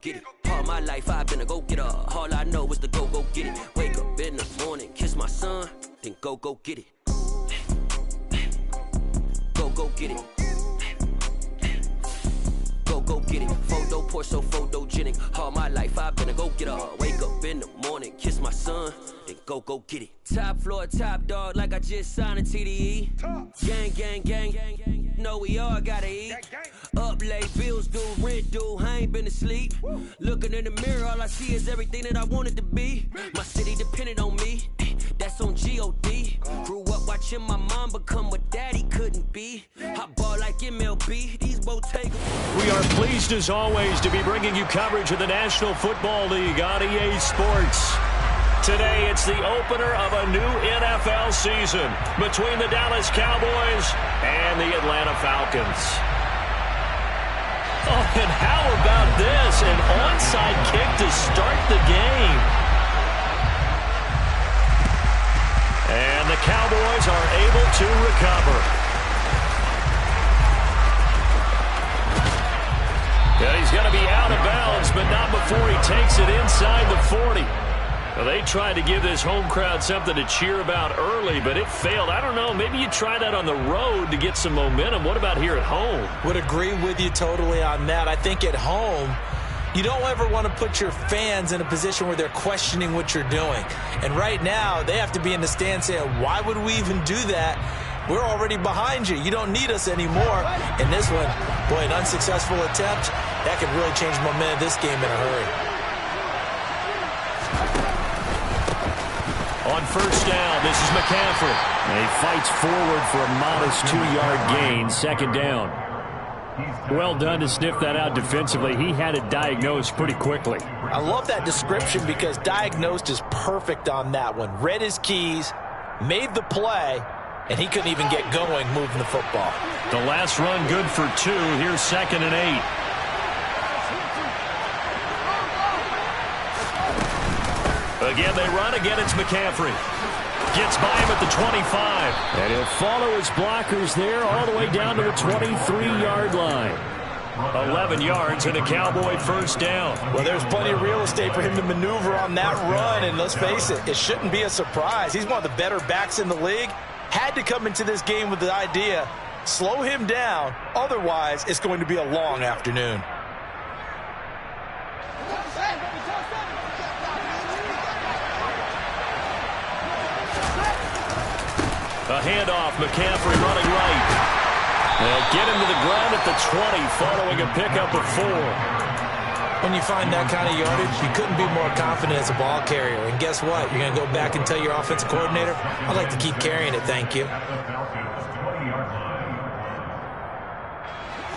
Get it. All my life I've been a go-getter. All I know is to go get it. Wake up in the morning, kiss my son, then go get it. Go get it. Go get it. Photo poor, so photogenic. All my life I've been a go-getter. Wake up in the morning, kiss my son, then go get it. Top floor, top dog, like I just signed a TDE. Gang. Know we all gotta eat. Up late, bills due, rent due, I ain't been asleep. Looking in the mirror, all I see is everything that I wanted to be. My city depended on me, that's on G.O.D. Grew up watching my mom become what daddy couldn't be. I ball like MLB, these Bottega. We are pleased as always to be bringing you coverage of the National Football League on EA Sports. Today, it's the opener of a new NFL season between the Dallas Cowboys and the Atlanta Falcons. Oh, and how about this? An onside kick to start the game. And the Cowboys are able to recover. And he's going to be out of bounds, but not before he takes it inside the 40. Well, they tried to give this home crowd something to cheer about early, but it failed. I don't know. Maybe you try that on the road to get some momentum. What about here at home? Would agree with you totally on that. I think at home, you don't ever want to put your fans in a position where they're questioning what you're doing. And right now, they have to be in the stand saying, why would we even do that? We're already behind you. You don't need us anymore. And this one, boy, an unsuccessful attempt, that could really change the momentum of this game in a hurry. On first down, this is McCaffrey. And he fights forward for a modest 2-yard gain, second down. Well done to sniff that out defensively. He had it diagnosed pretty quickly. I love that description because diagnosed is perfect on that one. Read his keys, made the play, and he couldn't even get going moving the football. The last run good for 2. Here's 2nd and 8. Again, they run. Again, it's McCaffrey. Gets by him at the 25. And he'll follow his blockers there all the way down to the 23-yard line. 11 yards and a Cowboy first down. Well, there's plenty of real estate for him to maneuver on that run. And let's face it, it shouldn't be a surprise. He's one of the better backs in the league. Had to come into this game with the idea, slow him down. Otherwise, it's going to be a long afternoon. A handoff, McCaffrey running right. They'll get him to the ground at the 20, following a pickup of 4. When you find that kind of yardage, you couldn't be more confident as a ball carrier. And guess what? You're going to go back and tell your offensive coordinator, I'd like to keep carrying it, thank you.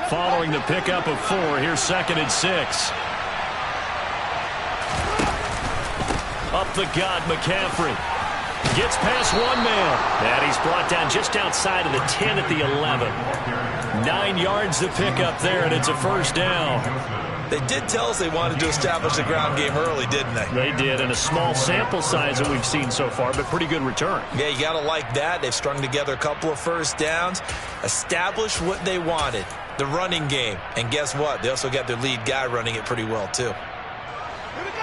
Following the pickup of 4, here's 2nd and 6. Up the gut, McCaffrey. Gets past one man. And he's brought down just outside of the 10 at the 11. 9 yards to pick up there, and it's a first down. They did tell us they wanted to establish the ground game early, didn't they? They did, and a small sample size that we've seen so far, but pretty good return. Yeah, you got to like that. They've strung together a couple of first downs, established what they wanted, the running game. And guess what? They also got their lead guy running it pretty well, too.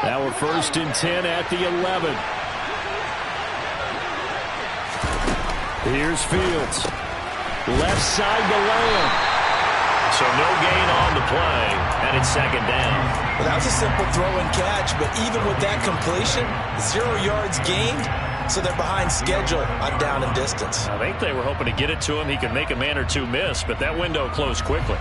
Now we're 1st and 10 at the 11. Here's Fields. Left side to Lamb. So no gain on the play, and it's 2nd down. Well, that was a simple throw and catch, but even with that completion, 0 yards gained, so they're behind schedule on down and distance. I think they were hoping to get it to him. He could make a man or two miss, but that window closed quickly.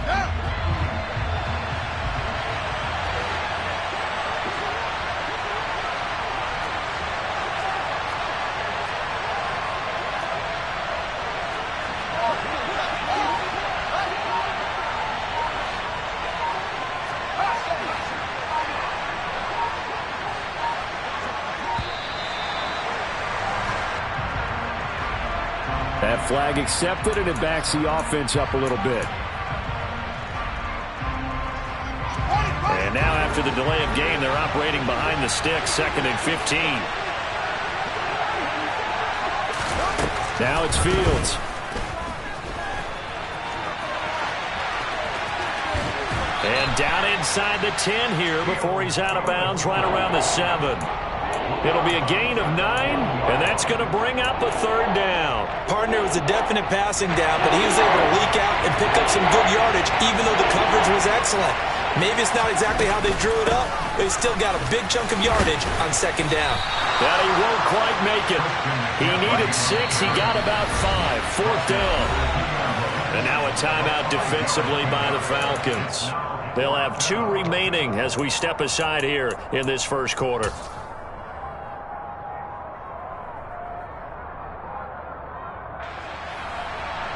That flag accepted, and it backs the offense up a little bit. And now after the delay of game, they're operating behind the sticks, 2nd and 15. Now it's Fields. And down inside the 10 here before he's out of bounds right around the 7. It'll be a gain of 9, and that's going to bring up a 3rd down. Partner, was a definite passing down, but he was able to leak out and pick up some good yardage, even though the coverage was excellent. Maybe it's not exactly how they drew it up, but he's still got a big chunk of yardage on 2nd down. But he won't quite make it. He needed 6. He got about 5. 4th down. And now a timeout defensively by the Falcons. They'll have 2 remaining as we step aside here in this first quarter.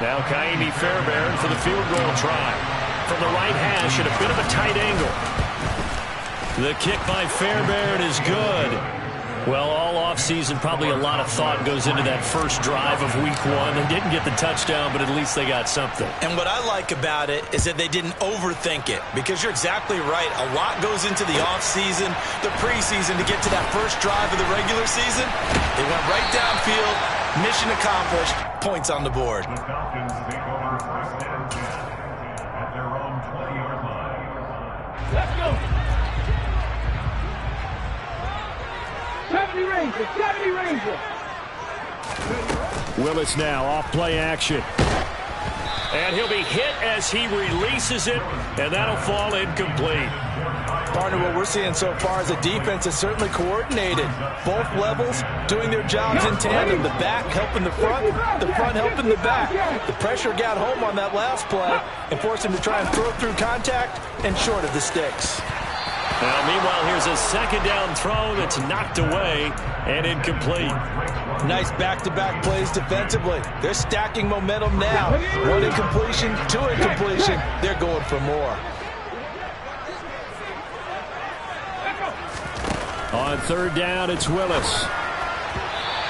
Now Kaimi Fairbairn for the field goal try. From the right hash at a bit of a tight angle. The kick by Fairbairn is good. Well, all offseason, probably a lot of thought goes into that first drive of week 1. They didn't get the touchdown, but at least they got something. And what I like about it is that they didn't overthink it, because you're exactly right. A lot goes into the offseason, the preseason to get to that first drive of the regular season. They went right downfield, mission accomplished, points on the board. The Falcons take over 1st and 10 at their own 20-yard line. Let's go. 70 Ranger, 70 Ranger. Willis now off play action. And he'll be hit as he releases it, and that'll fall incomplete. Partner, what we're seeing so far is the defense is certainly coordinated. Both levels doing their jobs in tandem. The back helping the front helping the back. The pressure got home on that last play and forced him to try and throw through contact and short of the sticks. Now, meanwhile, here's a 2nd down throw that's knocked away and incomplete. Nice back-to-back plays defensively. They're stacking momentum now. 1 incompletion, 2 incompletion. They're going for more. On 3rd down, it's Willis.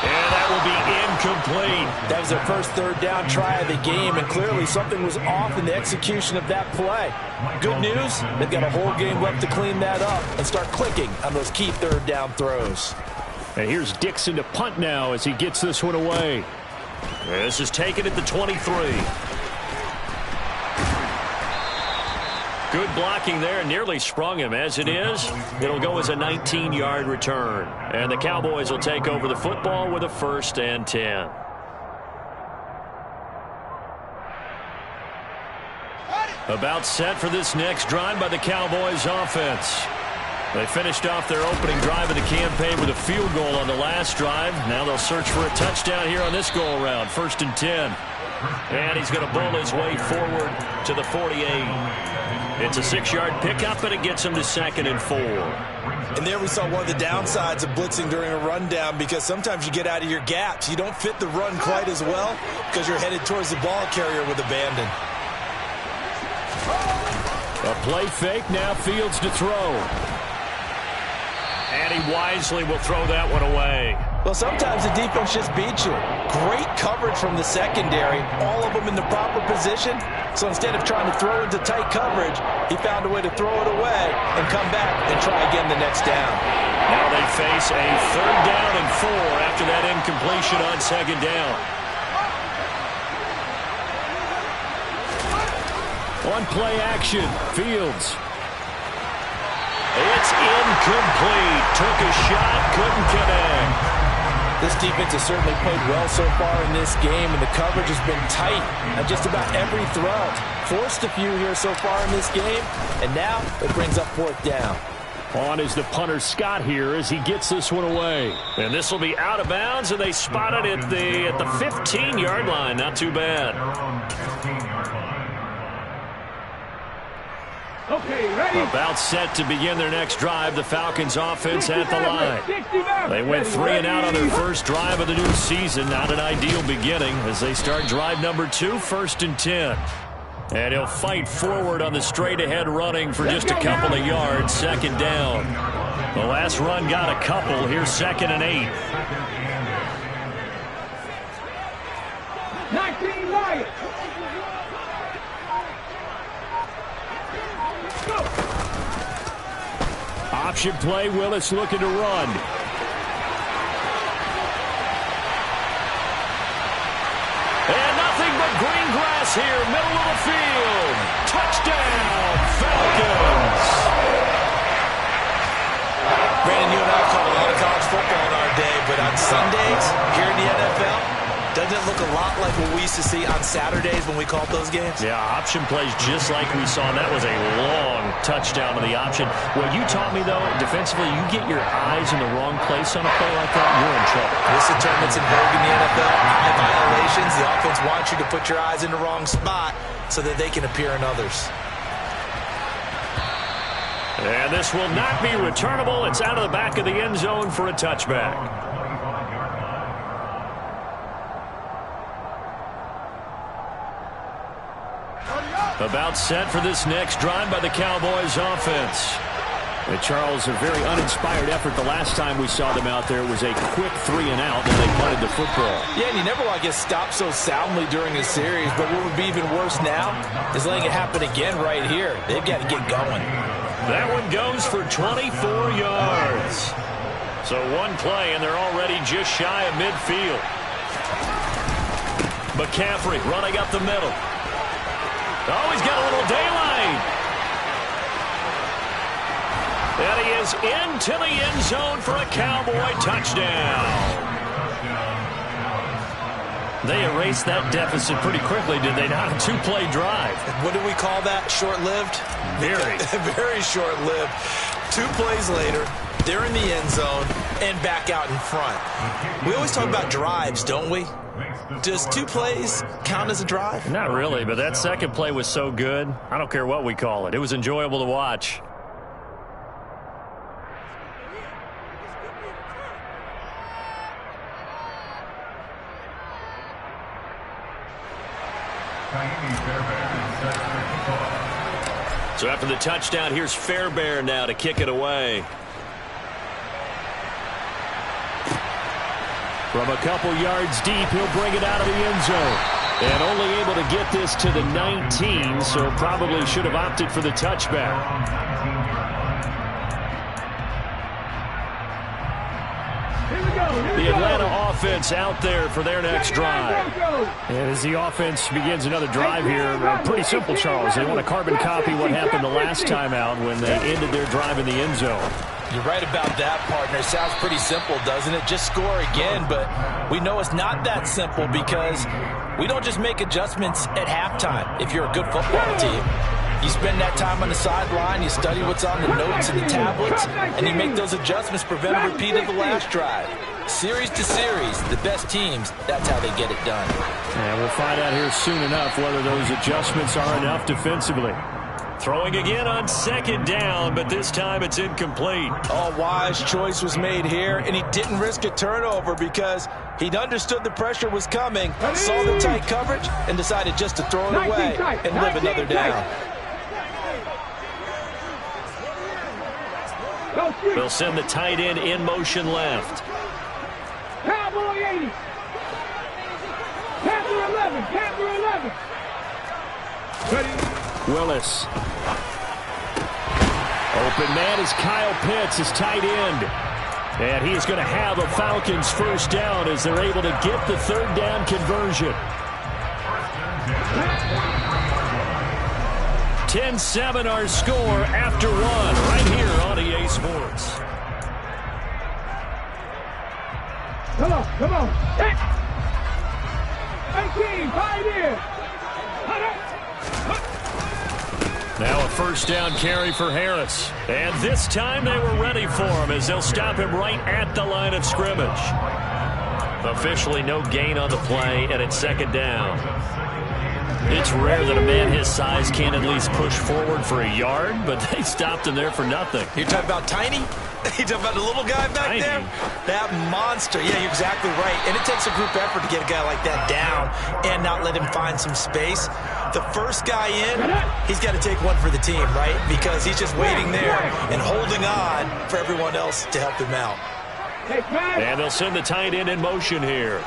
And that will be incomplete. That was their first 3rd down try of the game, and clearly something was off in the execution of that play. Good news, they've got a whole game left to clean that up and start clicking on those key 3rd down throws. And here's Dixon to punt now as he gets this one away. This is taken at the 23. Good blocking there, nearly sprung him. As it is, it'll go as a 19-yard return. And the Cowboys will take over the football with a 1st and 10. About set for this next drive by the Cowboys offense. They finished off their opening drive of the campaign with a field goal on the last drive. Now they'll search for a touchdown here on this go-around. 1st and 10. And he's going to bowl his way forward to the 48. It's a 6-yard pickup, and it gets him to 2nd and 4. And there we saw one of the downsides of blitzing during a rundown, because sometimes you get out of your gaps. You don't fit the run quite as well because you're headed towards the ball carrier with abandon. A play fake, now Fields to throw. And he wisely will throw that one away. Well, sometimes the defense just beats you. Great coverage from the secondary, all of them in the proper position. So instead of trying to throw into tight coverage, he found a way to throw it away and come back and try again the next down. Now they face a 3rd down and 4 after that incompletion on 2nd down. On play action, Fields. It's incomplete. Took a shot, couldn't connect. This defense has certainly played well so far in this game, and the coverage has been tight on just about every throw. Forced a few here so far in this game, and now it brings up 4th down. On is the punter Scott here as he gets this one away. And this will be out of bounds, and they spot it at the 15-yard line. Not too bad. Okay, ready? About set to begin their next drive. The Falcons offense at the line. They went 3 and out on their first drive of the new season. Not an ideal beginning as they start drive number 2, 1st and 10. And he'll fight forward on the straight-ahead running for just a couple of yards. 2nd down. The last run got a couple. Here's 2nd and 8. 19 Lions. Option play, Willis looking to run. And nothing but green grass is here, middle of the field. Touchdown, Falcons. Brandon, you and I have called a lot of college football in our day, but on Sundays here in the NFL, doesn't it look a lot like what we used to see on Saturdays when we called those games? Yeah, option plays just like we saw. That was a long touchdown to the option. What you taught me, though, defensively, you get your eyes in the wrong place on a play like that, you're in trouble. This is a term that's in vogue in the NFL. Eye violations. The offense wants you to put your eyes in the wrong spot so that they can appear in others. And this will not be returnable. It's out of the back of the end zone for a touchback. About set for this next drive by the Cowboys offense. And Charles, a very uninspired effort the last time we saw them out there. It was a quick 3-and-out, and they punted the football. Yeah, and you never want to get stopped so soundly during a series, but what would be even worse now is letting it happen again right here. They've got to get going. That one goes for 24 yards. So one play, and they're already just shy of midfield. McCaffrey running up the middle. Oh, he's got a little daylight. And he is into the end zone for a Cowboy touchdown. They erased that deficit pretty quickly, did they not? A two-play drive. What do we call that? Short-lived? Very. Very short-lived. 2 plays later, they're in the end zone and back out in front. We always talk about drives, don't we? Does 2 plays count as a drive? Not really, but that second play was so good. I don't care what we call it. It was enjoyable to watch. So after the touchdown, here's Fairbairn now to kick it away. From a couple yards deep, he'll bring it out of the end zone. And only able to get this to the 19, so probably should have opted for the touchback. The Atlanta offense out there for their next drive. And as the offense begins another drive here, pretty simple, Charles. They want to carbon copy what happened the last time out when they ended their drive in the end zone. You're right about that, partner. It sounds pretty simple, doesn't it? Just score again, but we know it's not that simple because we don't just make adjustments at halftime if you're a good football team. You spend that time on the sideline, you study what's on the notes and the tablets, and you make those adjustments, prevent a repeat of the last drive. Series to series, the best teams, that's how they get it done. And we'll find out here soon enough whether those adjustments are enough defensively. Throwing again on second down, but this time it's incomplete. A wise choice was made here, and he didn't risk a turnover because he'd understood the pressure was coming, saw the tight coverage, and decided just to throw it away and live another down. They'll send the tight end in motion left. Cowboy 80. Panther 11. Panther 11. Ready. Willis. Open man is Kyle Pitts, his tight end. And he's going to have a Falcons first down as they're able to get the third down conversion. 10-7 our score after one right here on EA Sports. Come on, come on. 18, pioneer. Now a first down carry for Harris. And this time they were ready for him as they'll stop him right at the line of scrimmage. Officially no gain on the play, and it's second down. It's rare that a man his size can't at least push forward for a yard, but they stopped him there for nothing. You're talking about Tiny? You're talking about the little guy back there? That monster. Yeah, you're exactly right. And it takes a group effort to get a guy like that down and not let him find some space. The first guy in, he's got to take one for the team, right? Because he's just waiting there and holding on for everyone else to help him out. And they'll send the tight end in motion here.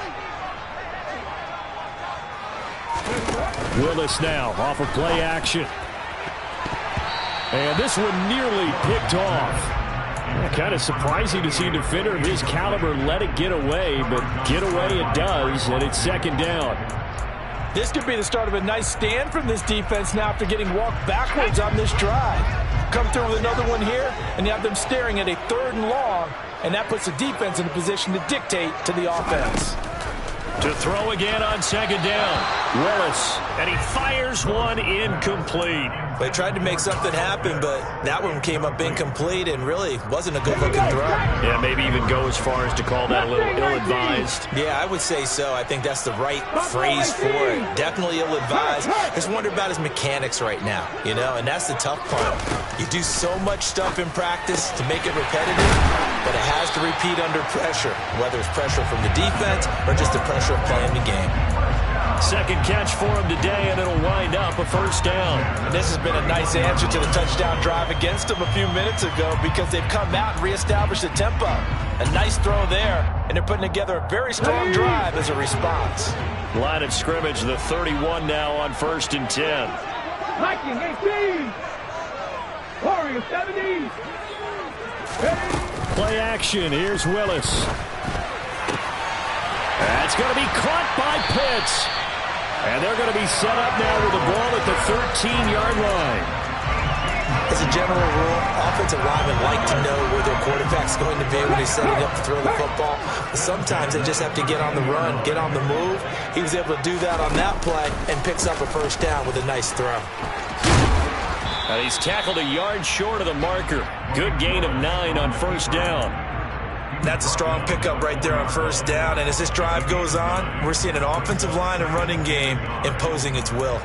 Willis now off of play action. And this one nearly picked off. Kind of surprising to see a defender of his caliber let it get away, but get away it does, and it's second down. This could be the start of a nice stand from this defense now after getting walked backwards on this drive. Come through with another one here, and you have them staring at a 3rd and long, and that puts the defense in a position to dictate to the offense. To throw again on 2nd down, Willis, and he fires one incomplete. They tried to make something happen, but that one came up incomplete and really wasn't a good-looking throw. Yeah, maybe even go as far as to call that a little ill-advised. Yeah, I would say so. I think that's the right phrase for it. Definitely ill-advised. I just wonder about his mechanics right now, you know, and that's the tough part. You do so much stuff in practice to make it repetitive, but it has to repeat under pressure, whether it's pressure from the defense or just the pressure of playing the game. 2nd catch for him today, and it'll wind up a 1st down. And this has been a nice answer to the touchdown drive against them a few minutes ago because they've come out and reestablished the tempo. A nice throw there, and they're putting together a very strong drive as a response. Line of scrimmage, the 31 now on 1st and 10. Viking 18. Warriors 17. Play action. Here's Willis. That's going to be caught by Pitts. And they're going to be set up now with the ball at the 13-yard line. As a general rule, offensive linemen like to know where their quarterback's going to be when he's setting up to throw the football. But sometimes they just have to get on the run, get on the move. He was able to do that on that play and picks up a 1st down with a nice throw. And he's tackled a yard short of the marker. Good gain of 9 on 1st down. That's a strong pickup right there on 1st down. And as this drive goes on, we're seeing an offensive line and running game imposing its will.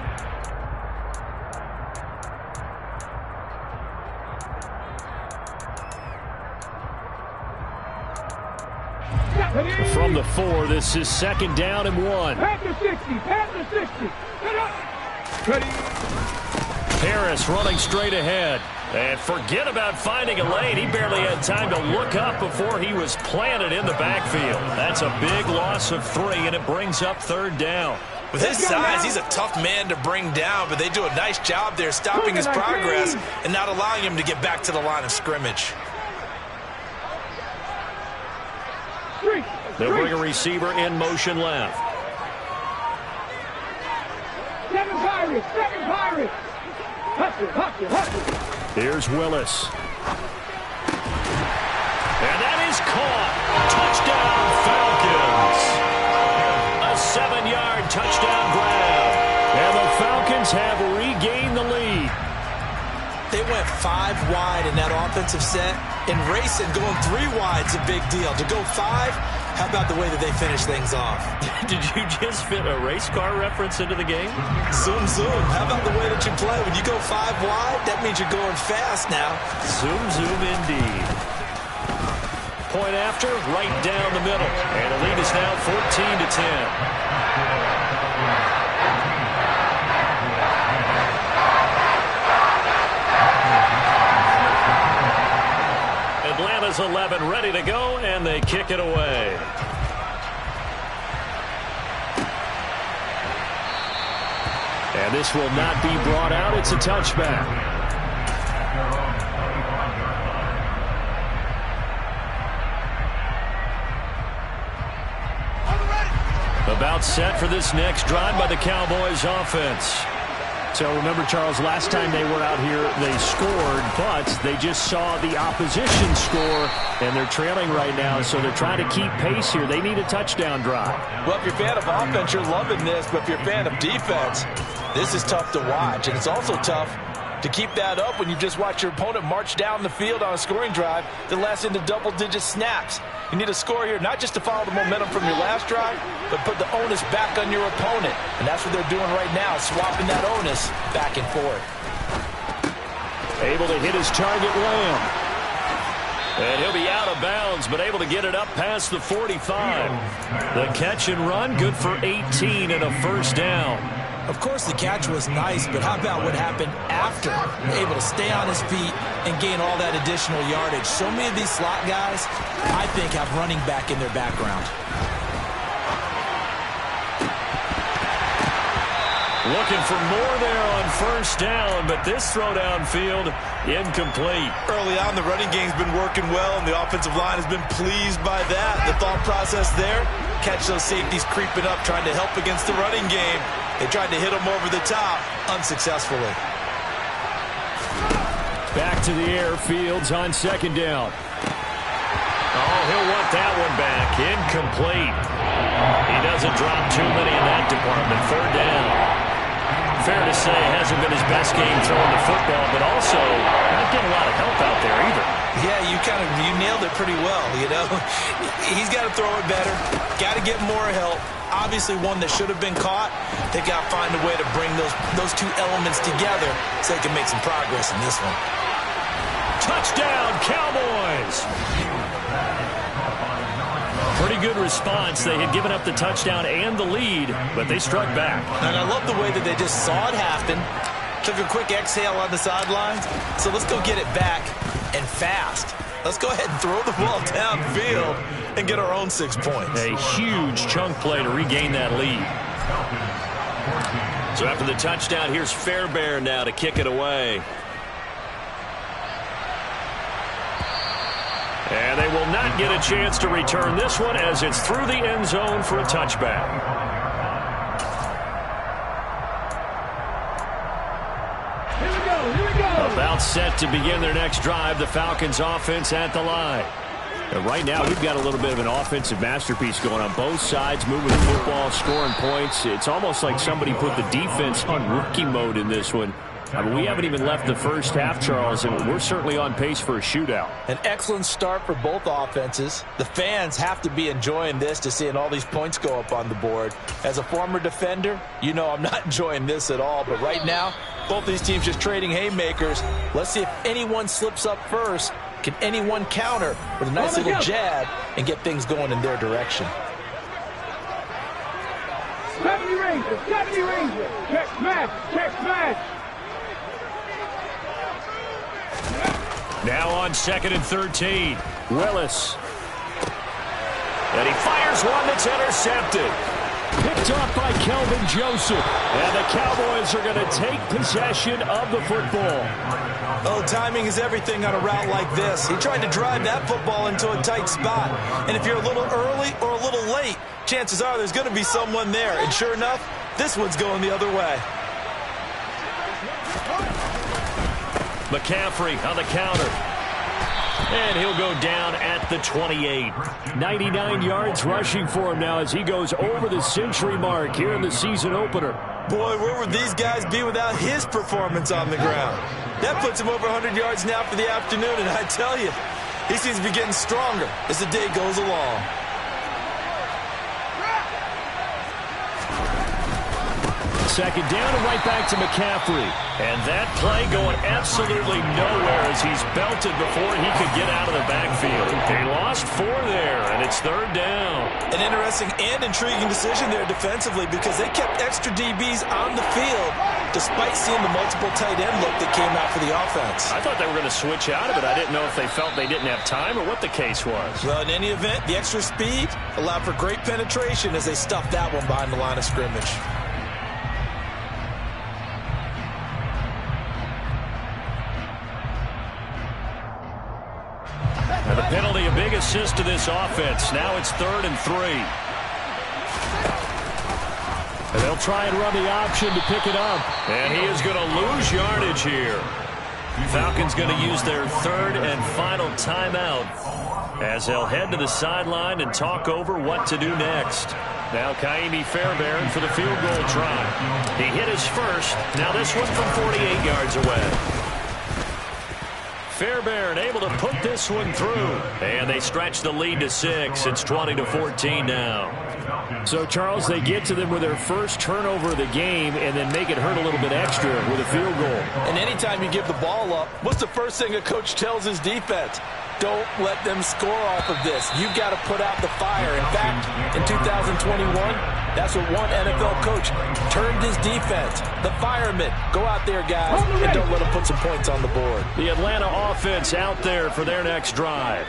From the 4, this is 2nd down and 1. Panther 60. Panther 60. Get up. Ready. Harris running straight ahead. And forget about finding a lane. He barely had time to look up before he was planted in the backfield. That's a big loss of 3, and it brings up 3rd down. With his size, he's a tough man to bring down, but they do a nice job there stopping his progress and not allowing him to get back to the line of scrimmage. They'll bring a receiver in motion left. 7 Pirates. 7 Pirates. Hustle. Here's Willis. And that is caught. Touchdown, Falcons. A 7-yard touchdown grab. And the Falcons have regained the lead. They went 5 wide in that offensive set. And racing, going 3 wide's a big deal. To go 5, how about the way that they finish things off? Did you just fit a race car reference into the game? Zoom, zoom. How about the way that you play? When you go 5 wide, that means you're going fast now. Zoom, zoom indeed. Point after, right down the middle. And the lead is now 14-10. Atlanta's 11 ready to go, and they kick it away. And this will not be brought out. It's a touchback. About set for this next drive by the Cowboys offense. So remember, Charles, last time they were out here, they scored, but they just saw the opposition score, and they're trailing right now, so they're trying to keep pace here. They need a touchdown drive. Well, if you're a fan of offense, you're loving this, but if you're a fan of defense, this is tough to watch, and it's also tough to keep that up when you just watch your opponent march down the field on a scoring drive that lasts into double-digit snaps. You need a score here, not just to follow the momentum from your last drive, but put the onus back on your opponent. And that's what they're doing right now, swapping that onus back and forth. Able to hit his target, Lamb. And he'll be out of bounds, but able to get it up past the 45. The catch and run, good for 18 and a 1st down. Of course, the catch was nice, but how about what happened after? Able to stay on his feet and gain all that additional yardage. So many of these slot guys, I think, have running back in their background. Looking for more there on 1st down, but this throw downfield, incomplete. Early on, the running game's been working well, and the offensive line has been pleased by that. The thought process there, catch those safeties creeping up, trying to help against the running game. They tried to hit him over the top unsuccessfully. Back to the air. Fields on second down. Oh, he'll want that one back. Incomplete. He doesn't drop too many in that department. Third down. Fair to say it hasn't been his best game throwing the football, but also not getting a lot of help out there either. Yeah, you nailed it pretty well, you know. He's got to throw it better. Got to get more help. Obviously one that should have been caught. They've got to find a way to bring those two elements together so they can make some progress in this one. Touchdown, Cowboys! Pretty good response. They had given up the touchdown and the lead, but they struck back. And I love the way that they just saw it happen, took a quick exhale on the sidelines. So let's go get it back and fast. Let's go ahead and throw the ball downfield and get our own 6 points. A huge chunk play to regain that lead. So after the touchdown, here's Fairbairn now to kick it away. And they will not get a chance to return this one as it's through the end zone for a touchback. Here we go. About set to begin their next drive, the Falcons offense at the line. And right now, we've got a little bit of an offensive masterpiece going on both sides, moving the football, scoring points. It's almost like somebody put the defense on rookie mode in this one. I mean, we haven't even left the first half, Charles, and we're certainly on pace for a shootout. An excellent start for both offenses. The fans have to be enjoying this to seeing all these points go up on the board. As a former defender, you know I'm not enjoying this at all. But right now, both these teams just trading haymakers. Let's see if anyone slips up first. Can anyone counter with a nice little jab and get things going in their direction? 70 Rangers, 70 Rangers. Check smash, check smash. Now on 2nd and 13. Willis. And he fires one that's intercepted. Picked off by Kelvin Joseph. And the Cowboys are going to take possession of the football. Oh, timing is everything on a route like this. He tried to drive that football into a tight spot. And if you're a little early or a little late, chances are there's going to be someone there. And sure enough, this one's going the other way. McCaffrey on the counter. And he'll go down at the 28. 99 yards rushing for him now as he goes over the century mark here in the season opener. Boy, where would these guys be without his performance on the ground? That puts him over 100 yards now for the afternoon, and I tell you, he seems to be getting stronger as the day goes along. Second down and right back to McCaffrey. And that play going absolutely nowhere as he's belted before he could get out of the backfield. They lost 4 there, and it's third down. An interesting and intriguing decision there defensively because they kept extra DBs on the field despite seeing the multiple tight end look that came out for the offense. I thought they were going to switch out of it. I didn't know if they felt they didn't have time or what the case was. Well, in any event, the extra speed allowed for great penetration as they stuffed that one behind the line of scrimmage. And the penalty, a big assist to this offense. Now it's 3rd and 3. And they'll try and run the option to pick it up. And he is going to lose yardage here. Falcons going to use their 3rd and final timeout as they'll head to the sideline and talk over what to do next. Now Kaimi Fairbairn for the field goal try. He hit his first. Now this one from 48 yards away. Fairbairn able to put this one through. And they stretch the lead to 6. It's 20-14 now. So, Charles, they get to them with their first turnover of the game and then make it hurt a little bit extra with a field goal. And anytime you give the ball up, what's the first thing a coach tells his defense? Don't let them score off of this. You've got to put out the fire. In fact, in 2021, that's what one NFL coach turned his defense. The firemen. Go out there, guys, and don't let them put some points on the board. The Atlanta offense out there for their next drive.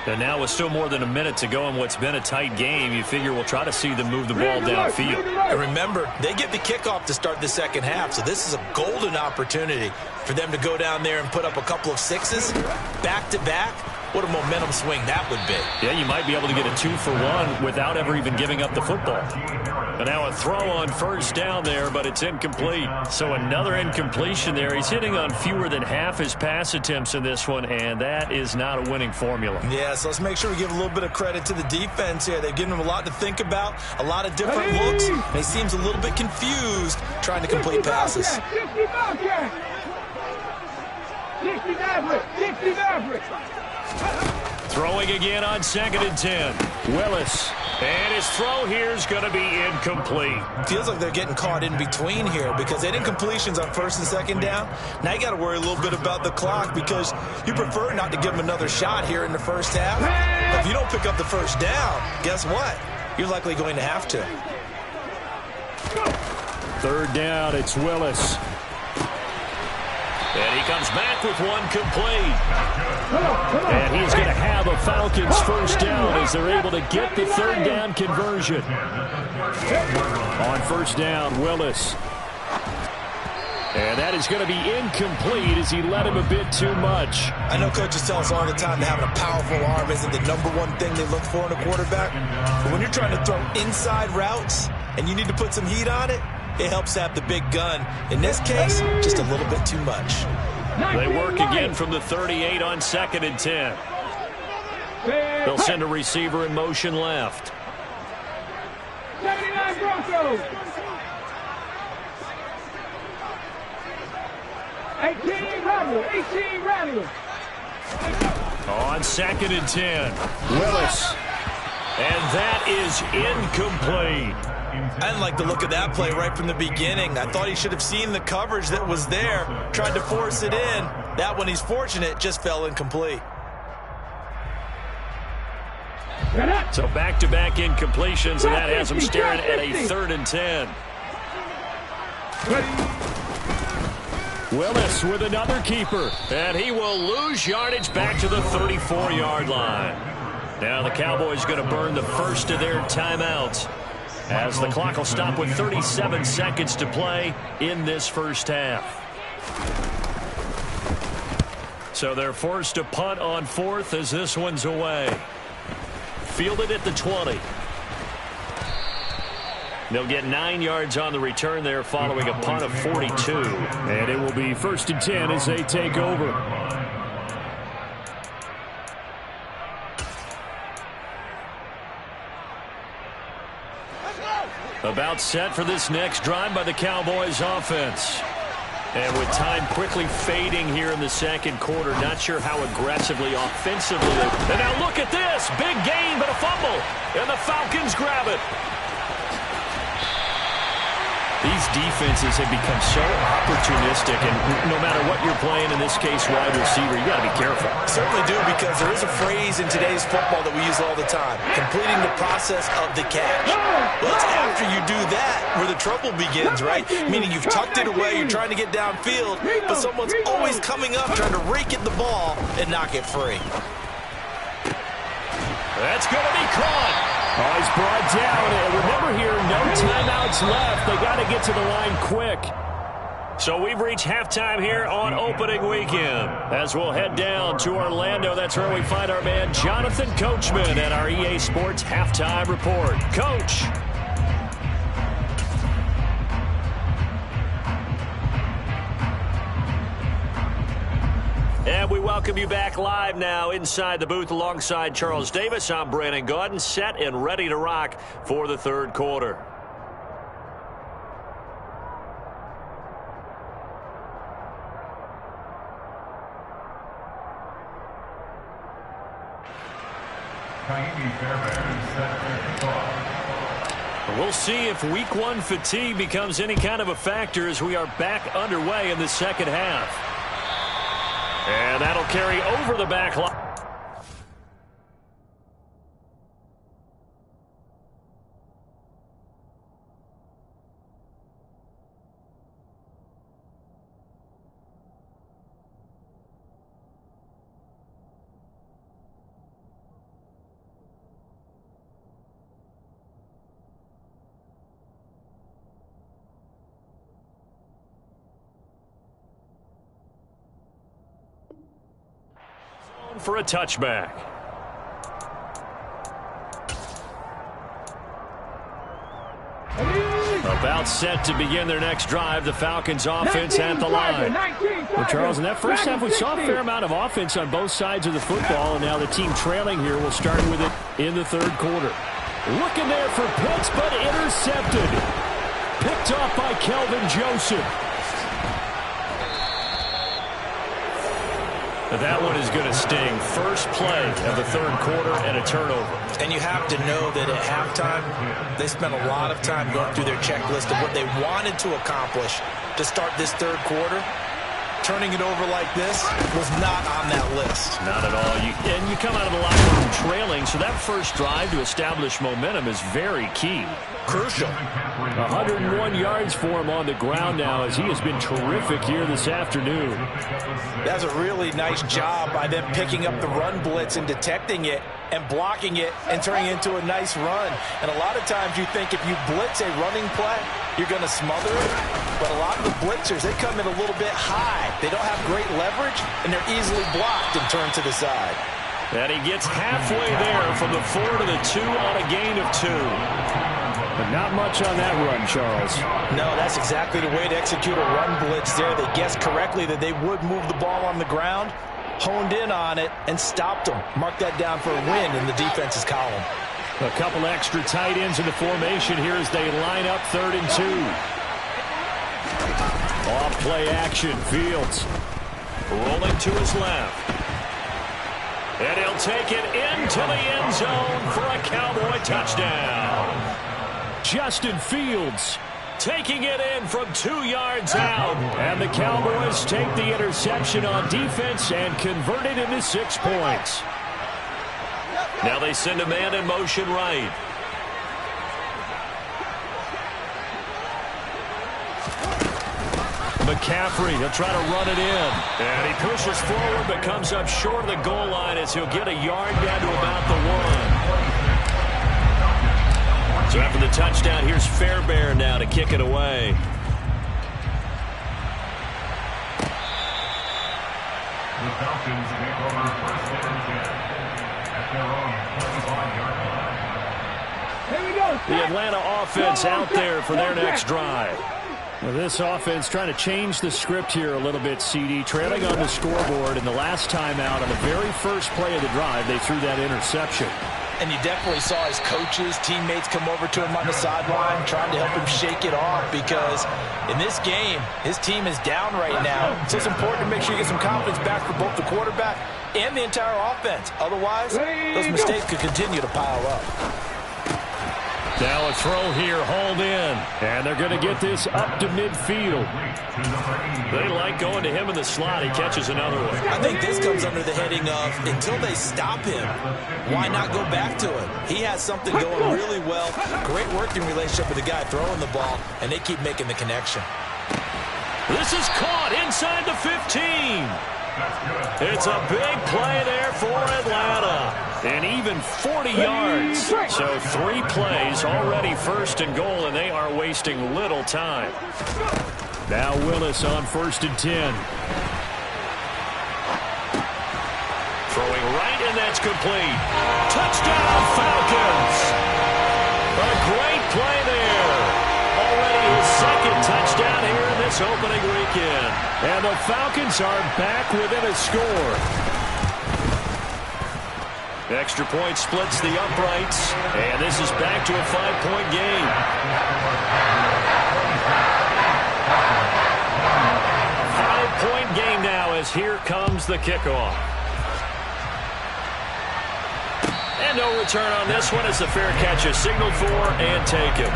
And now with still more than a minute to go in what's been a tight game, you figure we'll try to see them move the ball downfield. And remember, they get the kickoff to start the second half, so this is a golden opportunity for them to go down there and put up a couple of 6s back-to-back what a momentum swing that would be. Yeah, you might be able to get a 2-for-1 without ever even giving up the football. And now a throw on first down there, but it's incomplete. So another incompletion there. He's hitting on fewer than half his pass attempts in this one, and that is not a winning formula. Yeah, so let's make sure we give a little bit of credit to the defense here. They've given him a lot to think about, a lot of different looks, and he seems a little bit confused trying to complete passes. 60 Maverick! 60 Maverick! Throwing again on 2nd and 10. Willis. And his throw here is going to be incomplete. Feels like they're getting caught in between here because they did incompletions on 1st and 2nd down. Now you got to worry a little bit about the clock because you prefer not to give them another shot here in the first half. But if you don't pick up the first down, guess what? You're likely going to have to. 3rd down, it's Willis. And he comes back with one complete. And he's going to have a Falcons first down as they're able to get the 3rd down conversion. On 1st down, Willis. And that is going to be incomplete as he led him a bit too much. I know coaches tell us all the time that having a powerful arm isn't the #1 thing they look for in a quarterback. But when you're trying to throw inside routes and you need to put some heat on it, it helps to have the big gun. In this case, just a little bit too much. They work again from the 38 on 2nd and 10. They'll send a receiver in motion left. 79 Broncos! 18 Rebel! 18 Rebel! On 2nd and 10, Willis. And that is incomplete. I didn't like the look of that play right from the beginning. I thought he should have seen the coverage that was there, tried to force it in. That one, he's fortunate, just fell incomplete. So back-to-back incompletions, and that has him staring at a 3rd and 10. Willis with another keeper, and he will lose yardage back to the 34-yard line. Now the Cowboys going to burn the first of their timeouts, as the clock will stop with 37 seconds to play in this first half. So they're forced to punt on 4th as this one's away. Fielded at the 20. They'll get 9 yards on the return there following a punt of 42. And it will be 1st and 10 as they take over. About set for this next drive by the Cowboys offense. And with time quickly fading here in the 2nd quarter, not sure how aggressively, offensively. And now look at this. Big gain, but a fumble. And the Falcons grab it. These defenses have become so opportunistic, and no matter what you're playing, in this case wide receiver, you got to be careful. Certainly do, because there is a phrase in today's football that we use all the time: completing the process of the catch. Well, it's after you do that where the trouble begins, right? Meaning you've tucked it away, you're trying to get downfield, but someone's always coming up trying to rake at the ball and knock it free. That's going to be caught. Oh, he's brought down. And remember here, no timeouts left. They got to get to the line quick. So we've reached halftime here on opening weekend. As we'll head down to Orlando, that's where we find our man Jonathan Coachman at our EA Sports Halftime Report. Coach. And we welcome you back live now inside the booth alongside Charles Davis. I'm Brandon Gaudin, set and ready to rock for the 3rd quarter. We'll see if Week 1 fatigue becomes any kind of a factor as we are back underway in the 2nd half. And that'll carry over the back line. for a touchback. About set to begin their next drive. The Falcons offense at the line. Well, Charles, in that first half, we saw a fair amount of offense on both sides of the football, and now the team trailing here will start with it in the third quarter. Looking there for Pitts, but intercepted. Picked off by Kelvin Joseph. That one is going to sting. First play of the third quarter and a turnover. And you have to know that at halftime, they spent a lot of time going through their checklist of what they wanted to accomplish to start this third quarter. Turning it over like this was not on that list. Not at all. And you come out of the locker room trailing, so that first drive to establish momentum is very key. Crucial. 101 yards for him on the ground now as he has been terrific here this afternoon. That's a really nice job by them picking up the run blitz and detecting it and blocking it and turning it into a nice run. And a lot of times you think if you blitz a running play, you're going to smother it. But a lot of the blitzers, they come in a little bit high. They don't have great leverage, and they're easily blocked and turned to the side. And he gets halfway there from the 4 to the 2 on a gain of 2. But not much on that run, Charles. No, that's exactly the way to execute a run blitz there. They guessed correctly that they would move the ball on the ground, honed in on it, and stopped them. Mark that down for a win in the defense's column. A couple extra tight ends in the formation here as they line up 3rd and 2. Off play action, Fields. Rolling to his left. And he'll take it into the end zone for a Cowboy touchdown. Justin Fields taking it in from 2 yards out. And the Cowboys take the interception on defense and convert it into 6 points. Now they send a man in motion right. McCaffrey, he'll try to run it in. And he pushes forward but comes up short of the goal line as he'll get a yard down to about the 1. So after the touchdown, here's Fairbairn now to kick it away. The Falcons take over 1st and 10 at their own 25-yard line. The Atlanta offense out there for their next drive. Well, this offense trying to change the script here a little bit, CD. Trailing on the scoreboard, and the last time out on the very first play of the drive, they threw that interception. And you definitely saw his coaches, teammates come over to him on the sideline trying to help him shake it off because in this game, his team is down right now. So it's important to make sure you get some confidence back for both the quarterback and the entire offense. Otherwise, those mistakes could continue to pile up. Now a throw here, hauled in. And they're going to get this up to midfield. They like going to him in the slot. He catches another one. I think this comes under the heading of until they stop him, why not go back to him? He has something going really well. Great working relationship with the guy throwing the ball, and they keep making the connection. This is caught inside the 15. It's a big play there for Atlanta. And even 40 yards. So 3 plays already 1st and goal, and they are wasting little time. Now Willis on 1st and 10. Throwing right, and that's complete. Touchdown, Falcons. A great play there. Already his 2nd touchdown here in this opening weekend. And the Falcons are back within a score. Extra point splits the uprights, and this is back to a 5-point game. A 5-point game now as here comes the kickoff. And no return on this one as the fair catch is signaled for and taken.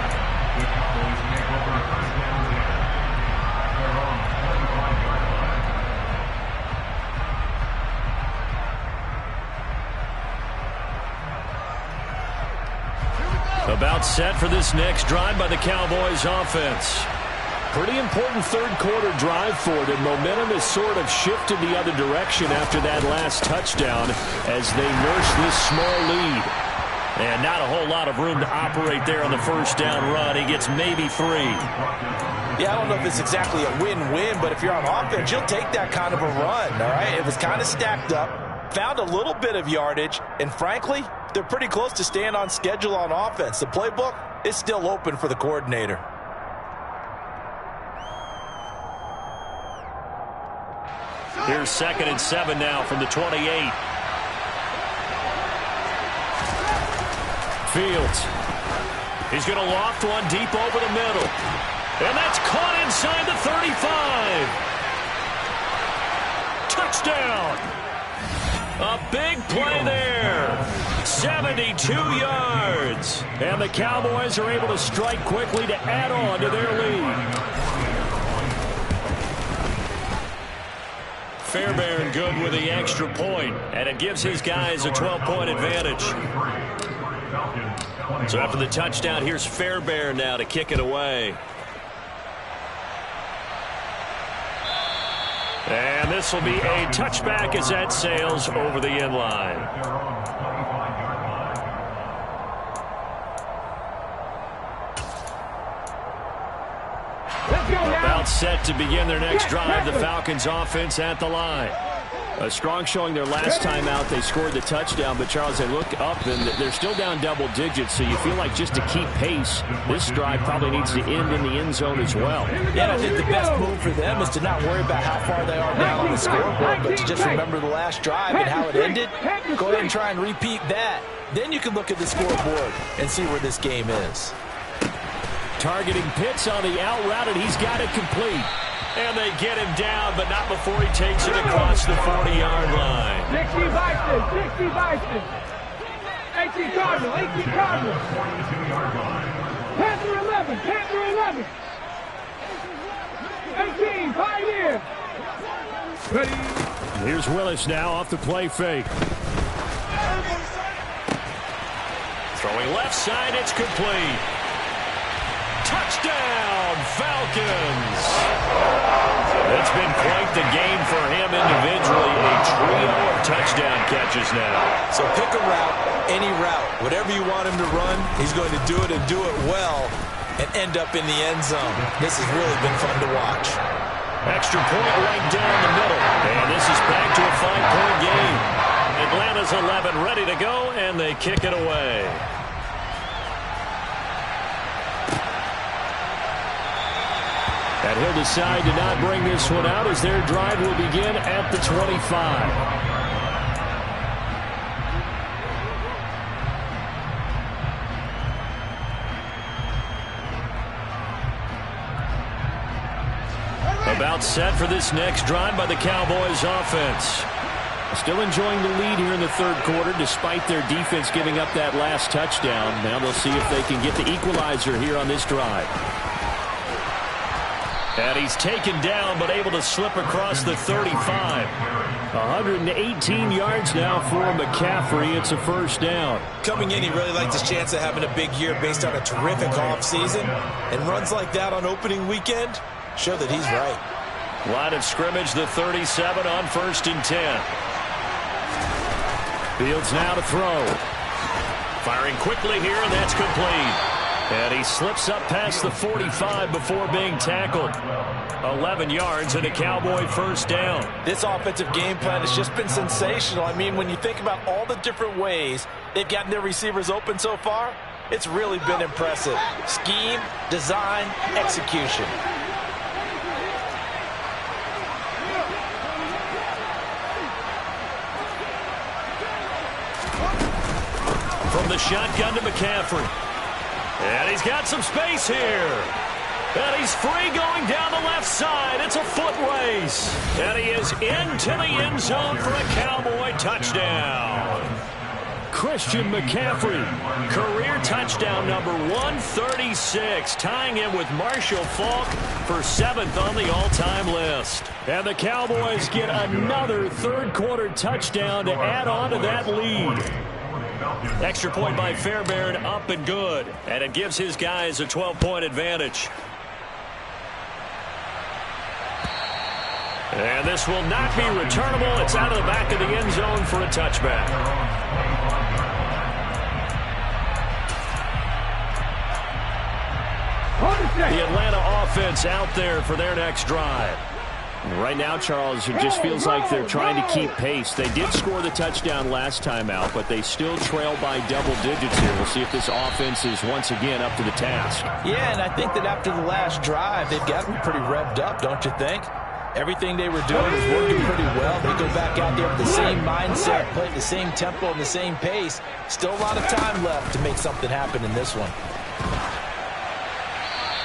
About set for this next drive by the Cowboys offense. Pretty important third quarter drive for them. Momentum has sort of shifted the other direction after that last touchdown as they nurse this small lead. And not a whole lot of room to operate there on the first down run. He gets maybe 3. Yeah, I don't know if it's exactly a win-win, but if you're on offense, you'll take that kind of a run, all right? It was kind of stacked up. found a little bit of yardage, and frankly, they're pretty close to staying on schedule on offense. The playbook is still open for the coordinator. Here's 2nd and 7 now from the 28. Fields. He's going to loft one deep over the middle. And that's caught inside the 35. Touchdown. A big play there. 72 yards. And the Cowboys are able to strike quickly to add on to their lead. Fairbairn good with the extra point, and it gives his guys a 12-point advantage. So after the touchdown, here's Fairbairn now to kick it away. And this will be a touchback as that sails over the end line. About set to begin their next drive, the Falcons offense at the line. A strong showing their last time out. They scored the touchdown, but Charles, they look up and they're still down double digits, so you feel like just to keep pace, this drive probably needs to end in the end zone as well. Yeah, I think the best move for them is to not worry about how far they are down on the scoreboard, but to just remember the last drive and how it ended. Go ahead and try and repeat that. Then you can look at the scoreboard and see where this game is. Targeting Pitts on the out route, and he's got it complete. And they get him down, but not before he takes it across the 40-yard line. 60 Bison, 60 Bison. 18 Cardinal, 18 Cardinal. Panther 11, Panther 11. 18, Pioneer. Ready. Here's Willis now off the play fake. Throwing left side, it's complete. Touchdown, Falcons! It's been quite the game for him individually. A trio of touchdown catches now. So pick a route, any route. Whatever you want him to run, he's going to do it and do it well and end up in the end zone. This has really been fun to watch. Extra point right down the middle. And this is back to a 5-point game. Atlanta's 11 ready to go, and they kick it away. And he'll decide to not bring this one out as their drive will begin at the 25. About set for this next drive by the Cowboys offense. Still enjoying the lead here in the third quarter despite their defense giving up that last touchdown. Now they'll see if they can get the equalizer here on this drive. And he's taken down, but able to slip across the 35. 118 yards now for McCaffrey. It's a first down. Coming in, he really likes his chance of having a big year based on a terrific offseason. And runs like that on opening weekend show that he's right. Line of scrimmage, the 37 on 1st and 10. Fields now to throw. Firing quickly here, and that's complete. And he slips up past the 45 before being tackled. 11 yards and a Cowboy first down. This offensive game plan has just been sensational. I mean, when you think about all the different ways they've gotten their receivers open so far, it's really been impressive. Scheme, design, execution. From the shotgun to McCaffrey. And he's got some space here. And he's free going down the left side. It's a foot race. And he is into the end zone for a Cowboy touchdown. Christian McCaffrey, career touchdown number 136, tying him with Marshall Faulk for 7th on the all-time list. And the Cowboys get another third-quarter touchdown to add on to that lead. Extra point by Fairbairn, up and good. And it gives his guys a 12-point advantage. And this will not be returnable. It's out of the back of the end zone for a touchback. The Atlanta offense out there for their next drive. Right now, Charles, it just feels like they're trying to keep pace. They did score the touchdown last time out, but they still trail by double digits here. We'll see if this offense is once again up to the task. Yeah, and I think that after the last drive, they've got to be pretty revved up, don't you think? Everything they were doing was working pretty well. They go back out there with the same mindset, play at the same tempo and the same pace. Still a lot of time left to make something happen in this one.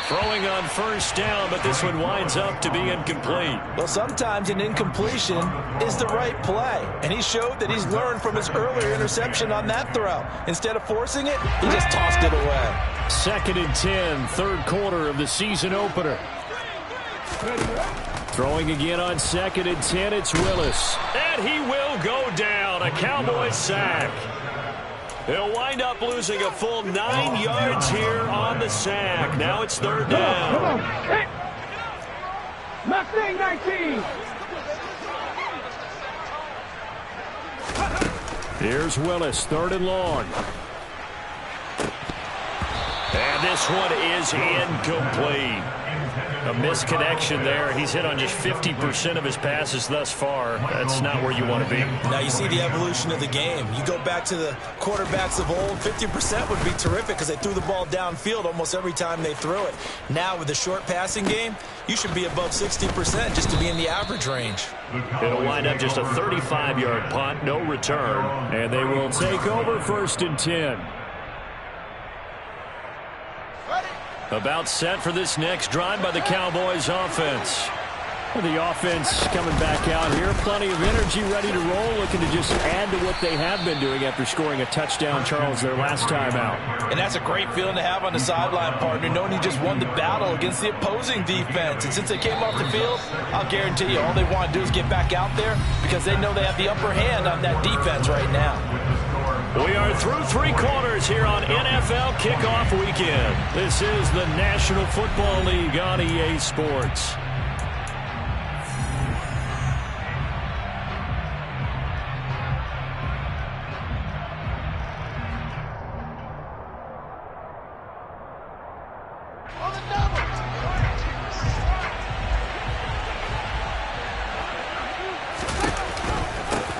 Throwing on first down, but this one winds up to be incomplete. Well, sometimes an incompletion is the right play, and he showed that he's learned from his earlier interception on that throw. Instead of forcing it, he just tossed it away. 2nd and 10, third quarter of the season opener. Throwing again on 2nd and 10, it's Willis. And he will go down, a Cowboys sack. He'll wind up losing a full 9 yards here on the sack. Now it's 3rd down. Come on. Hit. Mustang 19. Here's Willis, 3rd and long. And this one is incomplete. A misconnection there. He's hit on just 50% of his passes thus far. That's not where you want to be. Now you see the evolution of the game. You go back to the quarterbacks of old, 50% would be terrific because they threw the ball downfield almost every time they threw it. Now with the short passing game, you should be above 60% just to be in the average range. It'll wind up just a 35-yard punt, no return. And they will take over 1st and 10. About set for this next drive by the Cowboys offense. The offense coming back out here. Plenty of energy, ready to roll, looking to just add to what they have been doing after scoring a touchdown, Charles, their last time out. And that's a great feeling to have on the sideline, partner, knowing you just won the battle against the opposing defense. And since they came off the field, I'll guarantee you all they want to do is get back out there because they know they have the upper hand on that defense right now. We are through 3 quarters here on NFL Kickoff Weekend. This is the National Football League on EA Sports.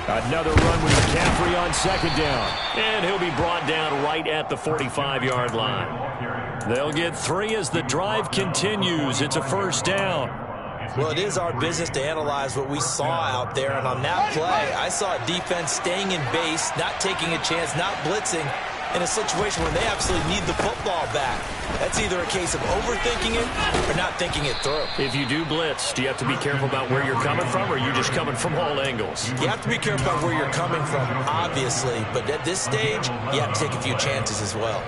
Another run with McCaffrey on 2nd down. And he'll be brought down right at the 45-yard line. They'll get 3 as the drive continues. It's a 1st down. Well, it is our business to analyze what we saw out there. And on that play, I saw a defense staying in base, not taking a chance, not blitzing, in a situation where they absolutely need the football back. That's either a case of overthinking it or not thinking it through. If you do blitz, do you have to be careful about where you're coming from, or are you just coming from all angles? You have to be careful about where you're coming from, obviously. But at this stage, you have to take a few chances as well.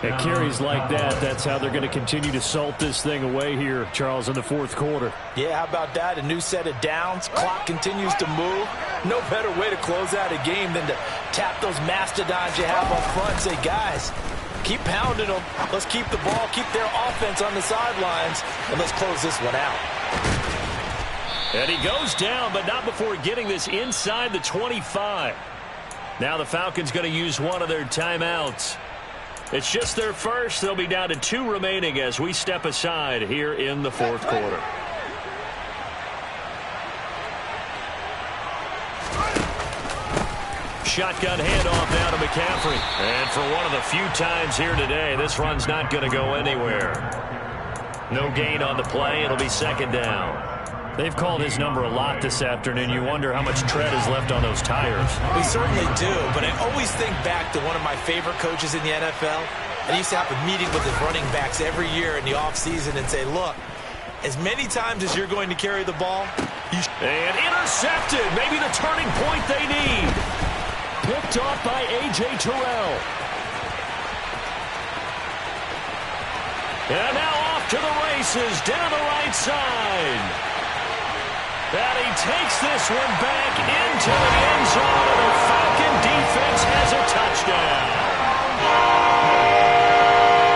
At carries like that, that's how they're going to continue to salt this thing away here, Charles, in the 4th quarter. Yeah, how about that? A new set of downs. Clock continues to move. No better way to close out a game than to tap those mastodons you have up front and say, guys, keep pounding them. Let's keep the ball, keep their offense on the sidelines, and let's close this one out. And he goes down, but not before getting this inside the 25. Now the Falcons going to use one of their timeouts. It's just their first. They'll be down to 2 remaining as we step aside here in the 4th quarter. Shotgun handoff now to McCaffrey. And for one of the few times here today, this run's not going to go anywhere. No gain on the play. It'll be 2nd down. They've called his number a lot this afternoon. You wonder how much tread is left on those tires. We certainly do, but I always think back to one of my favorite coaches in the NFL. And he used to have a meeting with his running backs every year in the offseason and say, look, as many times as you're going to carry the ball, and intercepted. Maybe the turning point they need. Picked off by A.J. Terrell. And now off to the races down the right side. And he takes this one back into the end zone, and the Falcon defense has a touchdown.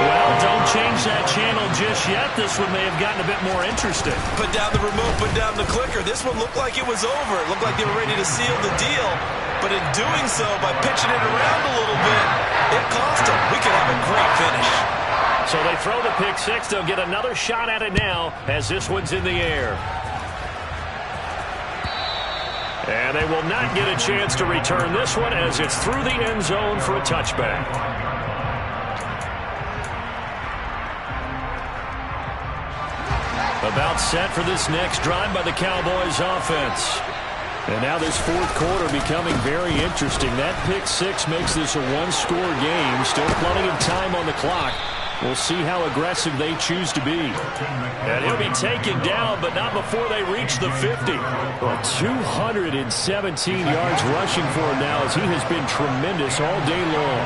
Well, don't change that channel just yet. This one may have gotten a bit more interesting. Put down the remote, put down the clicker. This one looked like it was over. It looked like they were ready to seal the deal. But in doing so, by pitching it around a little bit, it cost them. We could have a great finish. So they throw the pick 6. They'll get another shot at it now as this one's in the air. And they will not get a chance to return this one as it's through the end zone for a touchback. About set for this next drive by the Cowboys offense. And now this fourth quarter becoming very interesting. That pick six makes this a one-score game. Still plenty of time on the clock. We'll see how aggressive they choose to be. And he'll be taken down, but not before they reach the 50. Well, 217 yards rushing for him now as he has been tremendous all day long.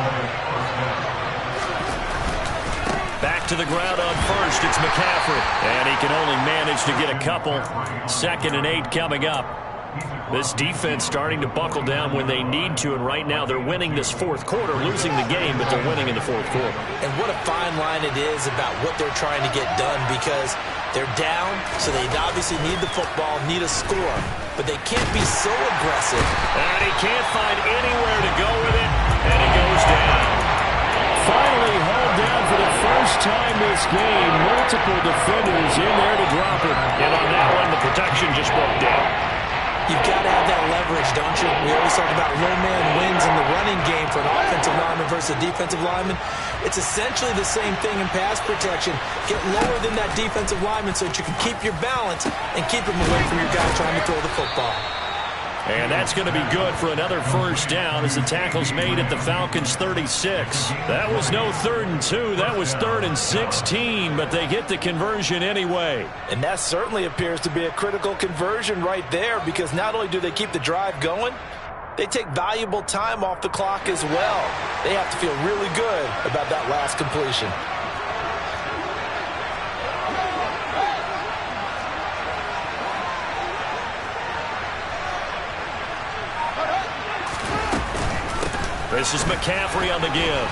Back to the ground on first, it's McCaffrey. And he can only manage to get a couple. 2nd and 8 coming up. This defense starting to buckle down when they need to, and right now they're winning this fourth quarter, losing the game, but they're winning in the fourth quarter. And what a fine line it is about what they're trying to get done, because they're down, so they obviously need the football, need a score, but they can't be so aggressive. And he can't find anywhere to go with it, and it goes down. Finally hauled down for the first time this game. Multiple defenders in there to drop it. And on that one, the protection just broke down. You've got to have that leverage, don't you? We always talk about low man wins in the running game for an offensive lineman versus a defensive lineman. It's essentially the same thing in pass protection. Get lower than that defensive lineman so that you can keep your balance and keep him away from your guy trying to throw the football. And that's going to be good for another first down as the tackle's made at the Falcons' 36. That was no 3rd and 2. That was 3rd and 16, but they get the conversion anyway. And that certainly appears to be a critical conversion right there, because not only do they keep the drive going, they take valuable time off the clock as well. They have to feel really good about that last completion. This is McCaffrey on the give.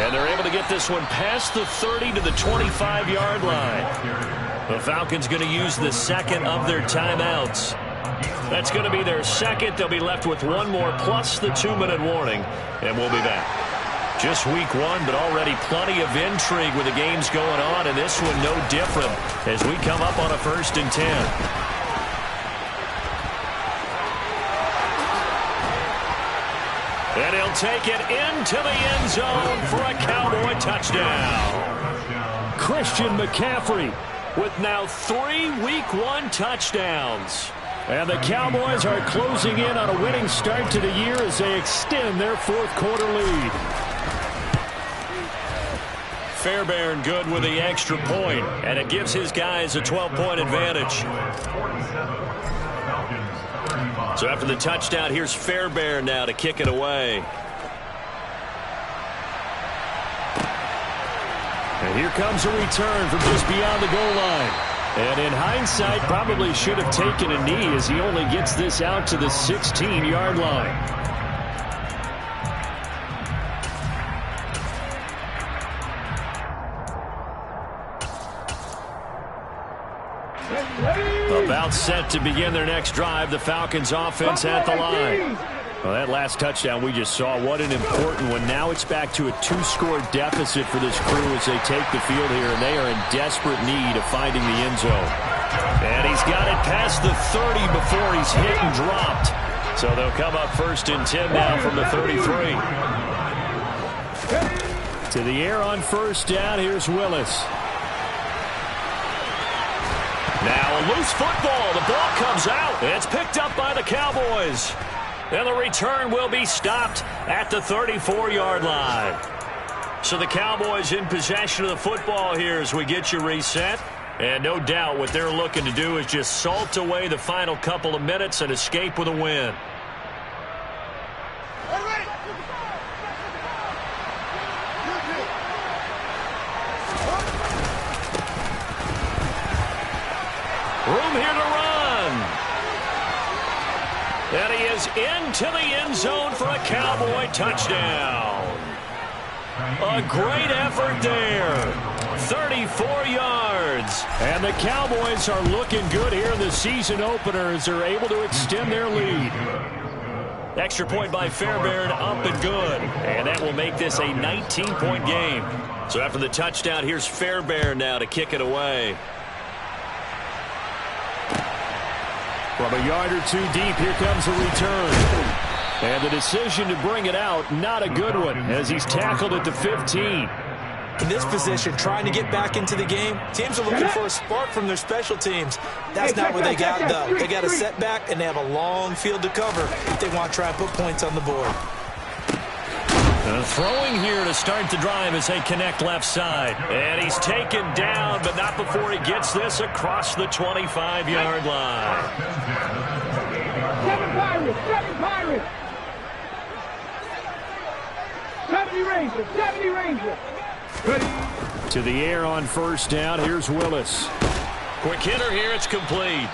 And they're able to get this one past the 30 to the 25-yard line. The Falcons going to use the second of their timeouts. That's going to be their second. They'll be left with one more plus the 2-minute warning. And we'll be back. Just week one, but already plenty of intrigue with the games going on. And this one no different as we come up on a 1st and 10. And he'll take it into the end zone for a Cowboy touchdown. Christian McCaffrey with now 3 week one touchdowns. And the Cowboys are closing in on a winning start to the year as they extend their fourth quarter lead. Fairbairn good with the extra point, and it gives his guys a 12-point advantage. So after the touchdown, here's Fairbairn now to kick it away. And here comes a return from just beyond the goal line. And in hindsight, probably should have taken a knee as he only gets this out to the 16-yard line. About set to begin their next drive, the Falcons offense at the line. Well, that last touchdown we just saw, what an important one. Now it's back to a 2-score deficit for this crew as they take the field here, and they are in desperate need of finding the end zone. And he's got it past the 30 before he's hit and dropped. So they'll come up 1st and 10 now from the 33. To the air on 1st down, here's Willis. Now a loose football. The ball comes out. It's picked up by the Cowboys. And the return will be stopped at the 34-yard line. So the Cowboys in possession of the football here as we get you reset. And no doubt what they're looking to do is just salt away the final couple of minutes and escape with a win. Room here to run. And he is into the end zone for a Cowboy touchdown. A great effort there. 34 yards. And the Cowboys are looking good here in the season opener as they're able to extend their lead. Extra point by Fairbairn, up and good. And that will make this a 19-point game. So after the touchdown, here's Fairbairn now to kick it away. From a yard or two deep, here comes a return. And the decision to bring it out, not a good one, as he's tackled at the 15. In this position, trying to get back into the game, teams are looking for a spark from their special teams. That's not what they got, though. They got a setback, and they have a long field to cover if they want to try and put points on the board. Throwing here to start the drive as they connect left side. And he's taken down, but not before he gets this across the 25-yard line. 7 Pirates! 7 Pirates! 70 Rangers! 70 Rangers! To the air on first down. Here's Willis. Quick hitter here. It's complete.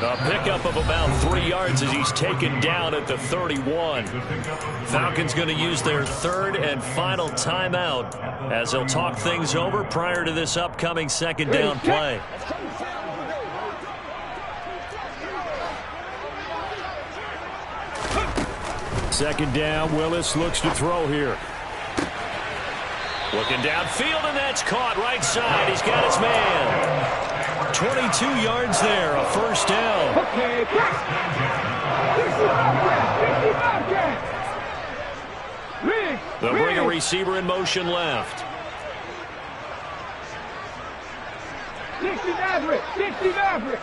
A pickup of about 3 yards as he's taken down at the 31. Falcons going to use their third and final timeout as they'll talk things over prior to this upcoming second down play. Second down. Willis looks to throw here. Looking downfield, and that's caught right side. He's got his man. 22 yards there, a first down. Okay, They'll bring a receiver in motion left. 60 Maverick! 60 Maverick!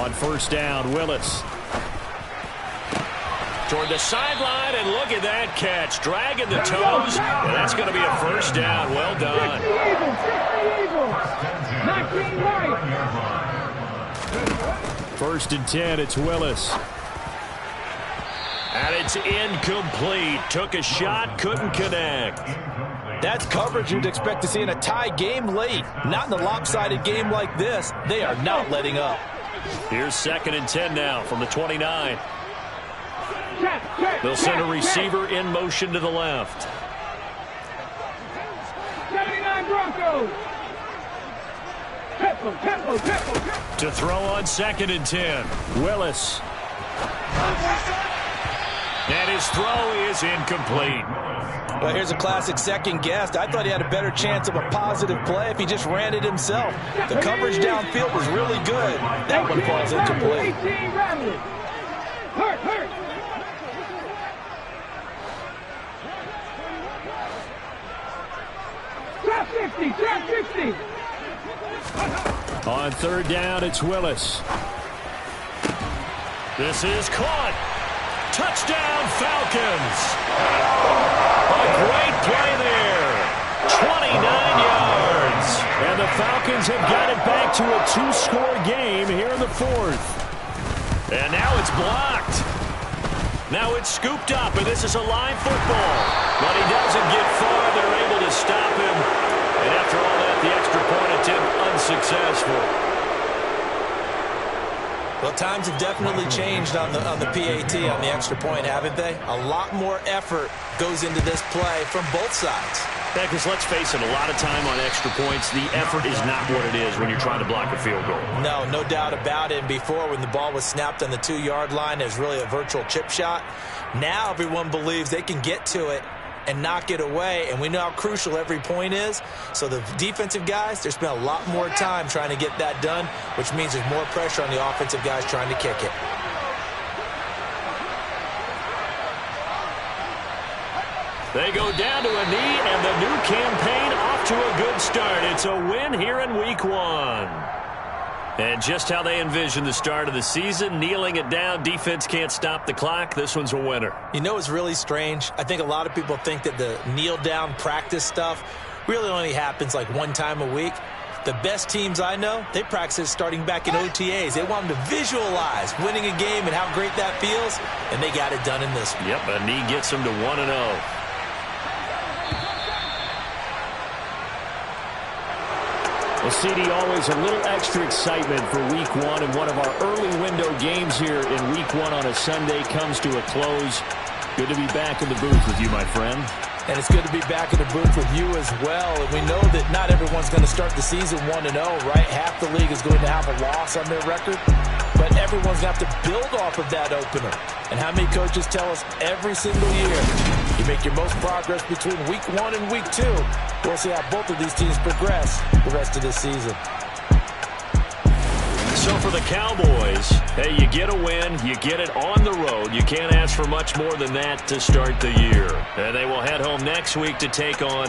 On first down, Willis. Toward the sideline, and look at that catch. Dragging the toes, and that's going to be a first down. Well done. 60 First and 10, it's Willis. And it's incomplete. Took a shot, couldn't connect. That's coverage you'd expect to see in a tie game late. Not in a lopsided game like this. They are not letting up. Here's second and 10 now from the 29. They'll send a receiver in motion to the left. 79 Broncos! Tempo. To throw on second and 10. Willis. And his throw is incomplete. Well, here's a classic second guess. I thought he had a better chance of a positive play if he just ran it himself. The coverage downfield was really good. That one falls incomplete. Hurt. Trap 50. On third down, it's Willis. This is caught. Touchdown, Falcons. A great play there. 29 yards. And the Falcons have got it back to a 2-score game here in the fourth. And now it's blocked. Now it's scooped up, and this is a live football. But he doesn't get far. They're able to stop him. And after all that, the extra point attempt unsuccessful. Well, times have definitely changed on the PAT, on the extra point, haven't they? A lot more effort goes into this play from both sides. Yeah, because let's face it, a lot of time on extra points, the effort is not what it is when you're trying to block a field goal. No doubt about it. And before, when the ball was snapped on the 2-yard line, it was really a virtual chip shot. Now everyone believes they can get to it and knock it away, and we know how crucial every point is. So the defensive guys, they spent a lot more time trying to get that done, which means there's more pressure on the offensive guys trying to kick it. They go down to a knee, and the new campaign off to a good start. It's a win here in Week 1. And just how they envision the start of the season, kneeling it down, defense can't stop the clock. This one's a winner. You know what's really strange? I think a lot of people think that the kneel-down practice stuff really only happens like one time a week. The best teams I know, they practice it starting back in OTAs. They want them to visualize winning a game and how great that feels, and they got it done in this one. Yep, a knee gets them to 1-0. Well, CD, always a little extra excitement for Week 1, and one of our early window games here in Week 1 on a Sunday comes to a close. Good to be back in the booth with you, my friend. And it's good to be back in the booth with you as well. And we know that not everyone's going to start the season 1-0, right? Half the league is going to have a loss on their record. But everyone's going to have to build off of that opener. And how many coaches tell us every single year, you make your most progress between Week 1 and Week 2. We'll see how both of these teams progress the rest of this season. So for the Cowboys, hey, you get a win, you get it on the road. You can't ask for much more than that to start the year. And they will head home next week to take on